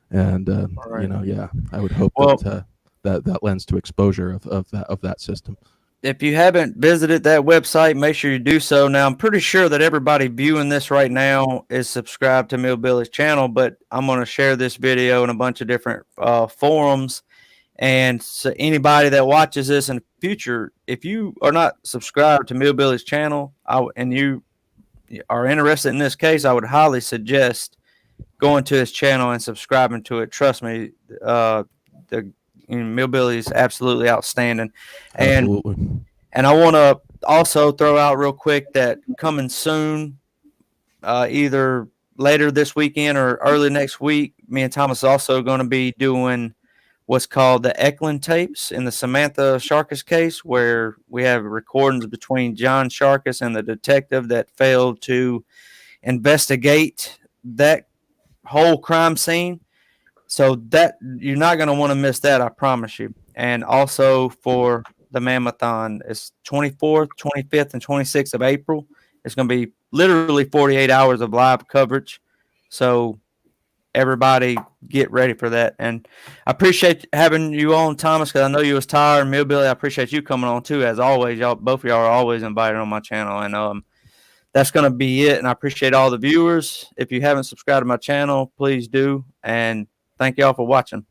[SPEAKER 3] And
[SPEAKER 1] Right.
[SPEAKER 3] I would hope that lends to exposure of that system.
[SPEAKER 1] If you haven't visited that website, make sure you do so. Now, I'm pretty sure that everybody viewing this right now is subscribed to Millbilly's channel, but I'm going to share this video in a bunch of different forums. And so anybody that watches this in the future, if you are not subscribed to Millbilly's channel and you are interested in this case, I would highly suggest going to his channel and subscribing to it. Trust me, Millbilly is absolutely outstanding.
[SPEAKER 3] Absolutely.
[SPEAKER 1] And I want to also throw out real quick that coming soon, either later this weekend or early next week, me and Thomas are also going to be doing what's called the Eklund tapes in the Samantha Sharkus case, where we have recordings between John Sharkus and the detective that failed to investigate that whole crime scene. So that you're not going to want to miss that, I promise you. And also for the Mammothon, it's 24th, 25th, and 26th of April. It's going to be literally 48 hours of live coverage. So everybody get ready for that. And I appreciate having you on, Thomas, because I know you was tired. Millbilly, I appreciate you coming on too, as always. Y'all, both of y'all are always invited on my channel. And that's going to be it. And I appreciate all the viewers. If you haven't subscribed to my channel, please do. And thank y'all for watching.